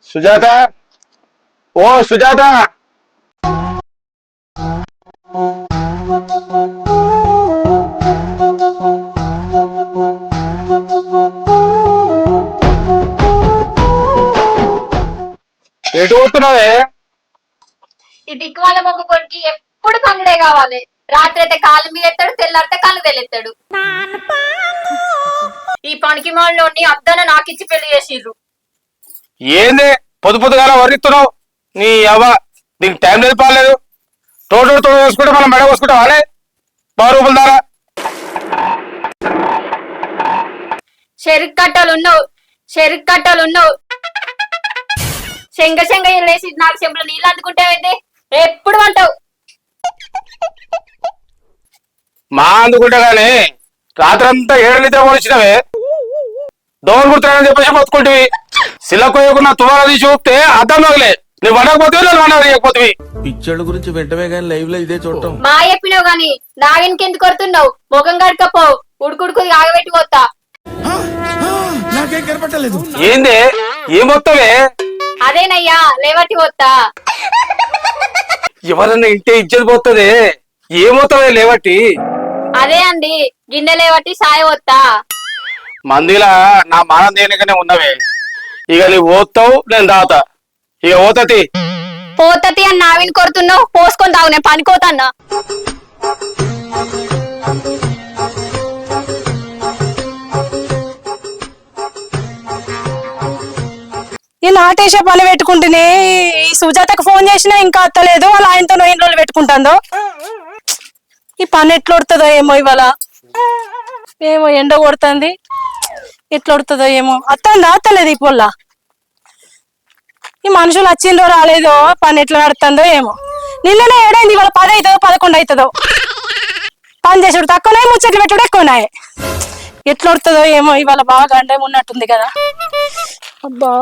సుజాత ఓ సుజాత ఎటు పోతున్నావే? ఈ దిక్కు వాళ్ళ మొక్క కొడుకు ఎప్పుడు పండుడే కావాలి. రాత్రి అయితే కాలు మీద ఎత్తాడు, తెల్లారితే కళ్ళు తెలెత్తాడు. ఈ పనికి మాలోని అద్దన నాకిచ్చి పెళ్లి చేసిర్రు. ఏంది పొద్దు పొద్దుగాల వర్రిస్తున్నావు? నీ అవ్వ నీకు టైం లేదు పాలేదు. తోడు తోడు వేసుకుంటే మనం మెడ వేసుకుంటాం అలే 10 రూపాయల ధర. చెరుకు కట్టలు ఉన్నావు శంగ వేసి 4 చెంబులు నీళ్ళు అందుకుంటావేంటి? ఎప్పుడు అంటావు మా అందుకుంటా గానీ రాత్రంతా 7 నిద్ర పోనిచ్చినవే. దోమలు కుడతానని చెప్పేసి బతుకుంటువి. సిల్లకొయ్యకున్న తువాల తీసి చూపితే అర్థం మగలే. నువ్వు వండకపోతే నేను వండ తీయకపోతే. పిచ్చోళ్ళ గురించి వెంటనే గానీ లైవ్ లో ఇదే చూడటం. మా చెప్పినావు గాని నాగనికి ఎందుకు కొడుతున్నావు? ముఖం కడుకపో, ఉడుకుడుకుది ఆగబెట్టి పోతా. నాకేం కనపట్టలేదు. ఏంది ఏమొత్తవే? అదేనయ్యా లేవట్టి పోతా. ఎవరన్నా ఇంటే ఇజ్జత్ పోతుంది. ఏమవుతావే లేవట్టి? అదే అండి గిన్నె లేవట్టి సాయ పోతా. మందిలా నా మానం దేనికనే ఉన్నవే. ఇక నువ్వు పోతావు, నేను దాతా. ఇక పోతతి అని నావిని కొడుతున్నావు. పోసుకొని తాగు, నేను పనికోతన్నా. ఈ నాటేసే పని పెట్టుకుంటేనే ఈ సుజాతకు ఫోన్ చేసినా ఇంకా అత్తలేదు. వాళ్ళ ఆయనతో ఇంట్లో పెట్టుకుంటుందో. ఈ పని ఎట్లా ఉడుతుందో ఏమో. ఇవాళ ఏమో ఎండ కొడుతుంది, ఎట్లా ఉడుతుందో ఏమో. అత్తలేదు ఈ పొల్ల. ఈ మనుషులు వచ్చిందో రాలేదో, పని ఎట్లా నడుతుందో ఏమో. నిన్ననే ఏడైంది, ఇవాళ 10 అవుతుందో 11 అవుతుందో. పని చేసుడు తక్కువనాయి, ముచ్చట్లు పెట్టుడు ఎక్కువనాయి. ఎట్లా ఉడుతుందో ఏమో. ఇవాళ బాగా గండం ఉన్నట్టుంది కదా. అబ్బా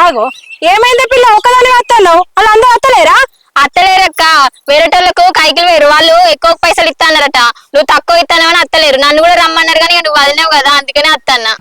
ఆగో, ఏమైంది పిల్ల? ఒకదాని వస్తున్నావు, వాళ్ళు అందరూ వస్తలేరా? అత్తలేరక్క, వేరేటోళ్ళకు కైకిలు వేరు. వాళ్ళు ఎక్కువ పైసలు ఇస్తానరట, నువ్వు తక్కువ ఇస్తానని అత్తలేరు. నన్ను కూడా రమ్మన్నారు కానీ నువ్వు వదిలేవు కదా, అందుకనే అత్తన్నా.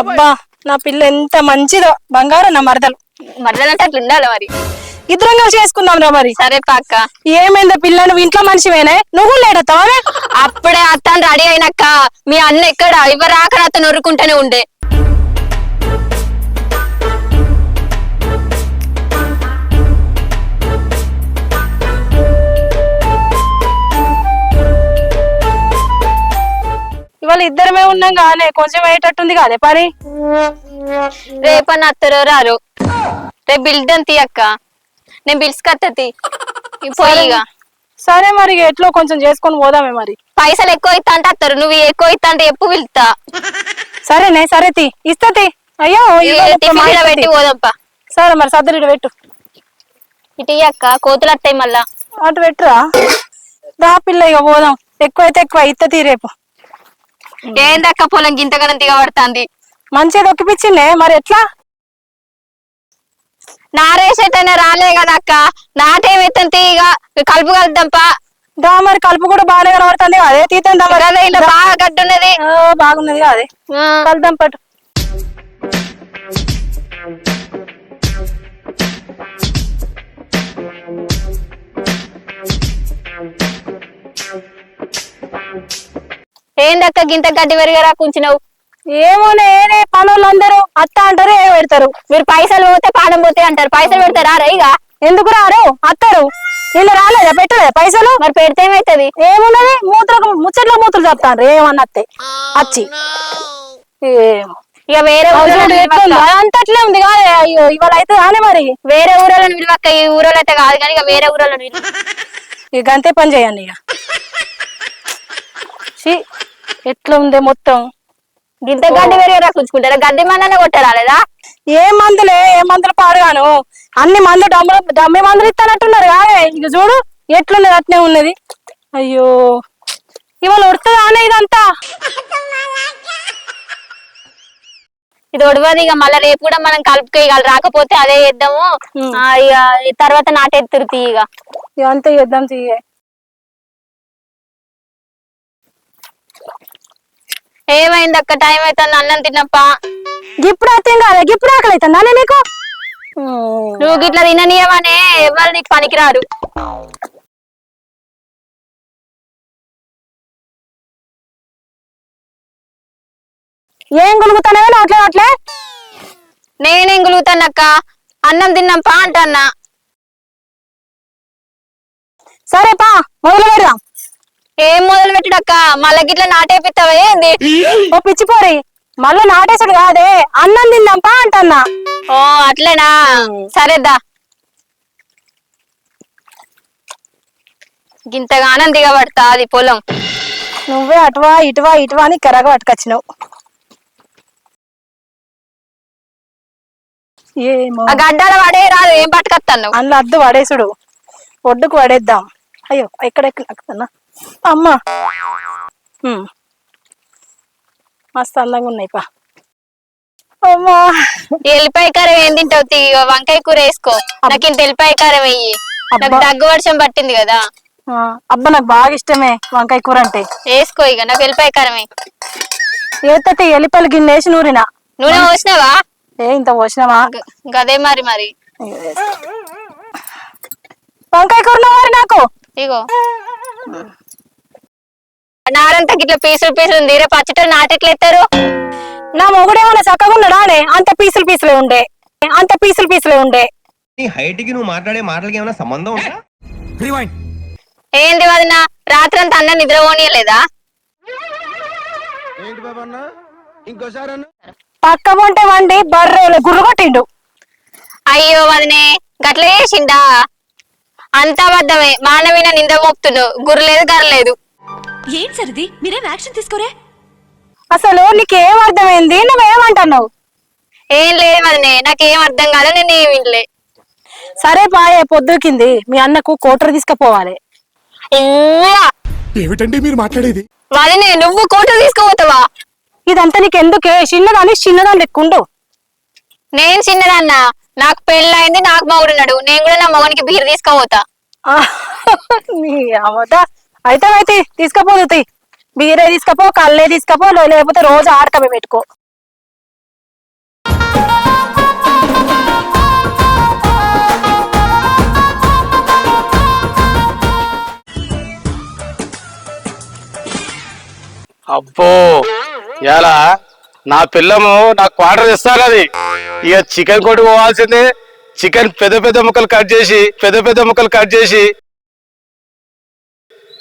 అబ్బా, నా పిల్ల ఎంత మంచిదో, బంగారం. నా మరదలు అంటే అట్లా ఉండాలి మరి. ఇద్దరం కలిసి చేసుకుందాం రా మరి. సరే పక్క. ఏమైందో పిల్ల? నువ్వు ఇంట్లో మనిషివేనా? నువ్వు లేడతావా? అప్పుడే అత్తను రెడీ అయినాక మీ అన్న ఎక్కడ ఎవరు ఆఖరి అతను నొరుకుంటూనే ఉండే. ఇవాళ ఇద్దరమే ఉన్నాం కానీ కొంచెం అయ్యేటట్టుంది కాదే పని. రేపన్న అత్తరో రారు. రేపు బిల్డన్ తీయక్క, నేను బిల్స్కత్తతి పోయిగా. సరే మరి ఎట్లో కొంచెం చేసుకొని పోదామే మరి. పైసలు ఎక్కువ ఇస్తా అంటే అత్తరు, నువ్వు ఎక్కువ ఇస్తా అంటే ఎప్పుడు పిలుస్తా. సరేనే, సరే తీ, ఇస్తతి. అయ్యో పెట్టి పోదాంపా. సరే మరి సద్దరు ఇటు పెట్టు. ఇటు అక్క, కోతులు వస్తాయి మళ్ళా. అటు పెట్టురా. రా పిల్ల, ఇక పోదాం. ఎక్కువైతే ఎక్కువ ఇస్తతి రేపు. ఏందక్క పొలం గింతగనం దిగబడుతుంది. మంచిగా దొక్కిపిచ్చిండే మరి ఎట్లా? నారేసేటనే రాలే కదా అక్క, నాటేమెత్తాను తీగ కలుపు కలుద్దాంపా. దా మరి, కలుపు కూడా బాగానే కనబడుతుంది అదే. తీద్దాం బాగా గడ్డున్నది. బాగున్నది అదే, కలుద్దాం పట్టు. ఏందక్క గింత గడ్డి పెరిగారా కుంచినవు? ఏమో నేనే, పనులందరూ అత్త అంటారు, ఏ పెడతారు. మీరు పైసలు పోతే పాడం పోతే అంటారు. పైసలు పెడతారా రైగా? ఎందుకు రారు? అత్తారు. నిన్న రాలేదా? పెట్టలేదా పైసలు? మరి పెడితే ఏమైతుంది? ఏమున్నది, ముచ్చట్ల మూతులు చెప్తాను ఏమన్నా అత్తే వచ్చి. ఏమో ఇక వేరే అంతట్లే ఉంది కాదే. అయ్యో ఇవాళ అయితే కానీ మరి వేరే ఊరోళ్ళని విలువక్క, ఈ ఊరోళ్ళు అయితే కాదు కానీ ఇక వేరే ఊరోళ్ళని విలువ. ఇక అంతే పని చేయండి. ఇక ఎట్లా ఉంది మొత్తం. గింత గడ్డి వేరే రక్కుంచుకుంటారా? గడ్డి మందనే కొట్టరాలేదా? ఏ మందులు పాడుగాను అన్ని మందులు డమ్మి మందులు ఇస్తానట్టున్నారు కాదే. ఇక చూడు ఎట్లున్నది అట్నే ఉన్నది. అయ్యో ఇవాళ ఉడుతుందా అనే ఇదంతా. ఇది ఒడవది. ఇక మళ్ళీ రేపు కూడా మనం కలుపుకేయగల, రాకపోతే అదే చేద్దాము. ఇక తర్వాత నాటెత్తురు తీయగా ఇదంతా చేద్దాం తీయ. ఏమైంది అక్క? టైం అవుతుంది, అన్నం తిన్నప్ప. ఇప్పుడు అయితే కాదు, ఇప్పుడు ఆకలి అవుతుందా నీకు? నువ్వు గిట్లా తిననీయమనే ఎవరు నీకు పనికిరారు. ఏం కొనుక్కుతానే అట్లే నేనేం గులుగుతానక్క? అన్నం తిన్నాంపా అంటన్నా. సరే పా మొదలు పెడదాం. ఏం మొదలు పెట్టుడక్క? మళ్ళా గిట్లా నాటేపిస్తావా ఏంది? ఓ పిచ్చిపోరి, మళ్ళీ నాటేసుడు కాదే, అన్నం తిందాంపా అంటన్నా. ఓ అట్లేనా? సరేద్దా. గింతగానం దిగబడతా అది పొలం. నువ్వే అటువా ఇటువా అని కరగా పట్టుకొచ్చినావు. ఏమో ఆ గడ్డాల పడే రాదు, ఏం పట్టుకొస్తాను? అందులో అద్దు పడేసుడు, ఒడ్డుకు పడేద్దాం. అయ్యో ఎక్కడెక్కన్నా అమ్మా. మస్తు అందంగా ఉన్నాయి పా. అమ్మా ఎల్లిపాయ కారం ఏం తింటావు? వంకాయ కూర వేసుకో. నాకు ఇంత ఎల్లిపాయ కారం వెయ్యి. నాకు దగ్గు వర్షం పట్టింది కదా. అబ్బా నాకు బాగా ఇష్టమే వంకాయ కూర అంటే. వేసుకో ఇక, నాకు ఎల్లిపాయ కారమే. ఏతటి ఎల్లిపాయలు గిన్నె వేసి నూరినా. నూనె పోసినావా? ఇంత పోసినావా? గదే మరి వంకాయ కూర మరి నాకు ఇగో నారంతా గిట్ల పీసులు ఉంది. రేపు పచ్చట నాటెట్లు ఎత్తారు? నా మొగుడు ఏమన్నా చక్కగా ఉన్నాడానే? అంత పీసులు ఉండే. నీ హైట్ కి నువ్వు మాట్లాడే మాటలకి ఏమైనా సంబంధం ఉందా? రివైండ్. ఏంది వదిన, రాత్రంతా అన్న నిద్ర పోనీయలేదా? ఏంటి బాబా అన్న, ఇంకోసారి అన్న. పక్క పొంటే వండి బర్రెలు గుర్రు కొట్టిండు. అయ్యో వదినే, గట్ల చేసిండా? అంతా అబద్ధమే. మానవీన నింద మోపుతుండు. గుర్రలేదు గర్లేదు. ఏం సరిది, మీరేం యాక్షన్ తీసుకోరే? అసలు నీకేం అర్థమైంది? నువ్వేమంటున్నావు? ఏం లేదు వదినే, నాకేం అర్థం కాదు, నేను ఏం వినలే. సరే పాయే, పొద్దుకింది. మీ అన్నకు కోటరు తీసుకుపోవాలి. ఏమిటండి మీరు మాట్లాడేది? వదినే, నువ్వు కోట తీసుకుపోతావా? ఇదంతా నీకెందుకే? చిన్నదాన్ని ఎక్కుండు. నేను చిన్నదన్నా, నాకు పెళ్ళయింది, నాకు మొగుడున్నాడు. నేను కూడా నా మొగనికి బీరు తీసుకుపోతా. నీ అవదా అయితే తీసుకపోదు. బీరే తీసుకపో, కళ్ళే తీసుకపో, లేకపోతే రోజు ఆడకమే పెట్టుకో. అబ్బో ఇలా నా పిల్లము నాకు క్వార్టర్ ఇస్తానది. ఇక చికెన్ కొట్టి పోవాల్సిందే. చికెన్ పెద్ద ముక్కలు కట్ చేసి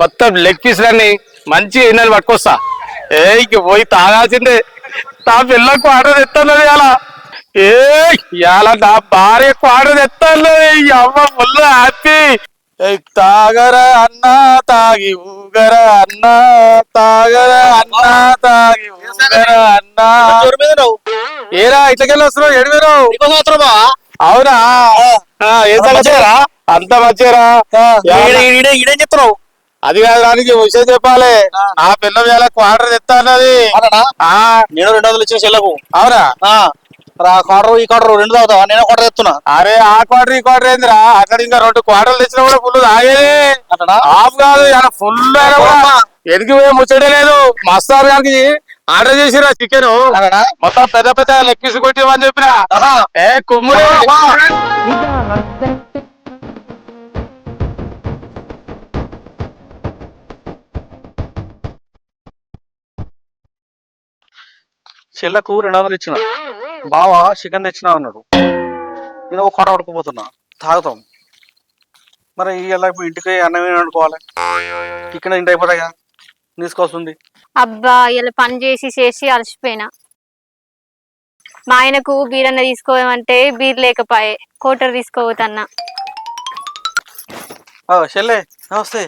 మొత్తం లెగ్ పీసులన్నీ మంచి ఇన్నలు పట్టుకొస్తా. ఇక పోయి తాగాల్సిందే. నా పిల్ల క్వార్టర్ తెస్తున్నది ఇలా. ఇలా నా భార్య క్వార్టర్ తెస్తున్నది. అమ్మ ఫుల్ హ్యాపీ. తాగరా అన్నా తాగి ఊగరా అన్నా, తాగరా అన్నా తాగి ఊగరా అన్నా. ఏరా ఇట్లకెళ్ళి వస్తున్నావు? ఎడివేరావు? అవునా? ఏం సంగతిరా? అంత మంచిరా. ఈడేం చెప్తున్నావు? అది కాదు, దానికి విషయం చెప్పాలి. నా పిల్లలు ఇలా క్వార్టర్ తెస్తా అన్నది. నేను 200 ఇచ్చిన చెల్లకు. అవునా? క్వార్టర్ ఈ క్వార్టర్ 2 తాగుతావా? నేను క్వార్టర్ తెస్తున్నా. అరే ఆ క్వార్టర్ ఈ క్వార్టర్ ఏందిరా? అక్కడ ఇంకా 2 క్వార్టర్లు తెచ్చినా కూడా ఫుల్ తాగేది. ఆఫ్ కాదు, ఇలా ఫుల్ ఎదిగి పోయే ముచ్చటే లేదు. మస్తార్ గారికి ఆర్డర్ చేసిరా చికెన్. మొత్తం పెద్ద లెక్కిసి కొట్టివని చెప్పిన. కుమ్ముడు చెల్లకు 200 ఇచ్చిన. బావా చికెన్ తెచ్చినా అన్నాడు. నేను ఒక క్వార్టర్ పడుకోపోతున్నా. తాగుతాం మరి. ఇలా ఇంటికి అన్నం వండుకోవాలి. చికెన్ ఇంటి అయిపోతాయి తీసుకొస్తుంది. అబ్బా ఇలా పని చేసి అలసిపోయినా. మా ఆయనకు బీరన్న తీసుకోమంటే బీర్ లేకపోయే, కోటర్ తీసుకోవద్దన్నా. చెల్లె నమస్తే.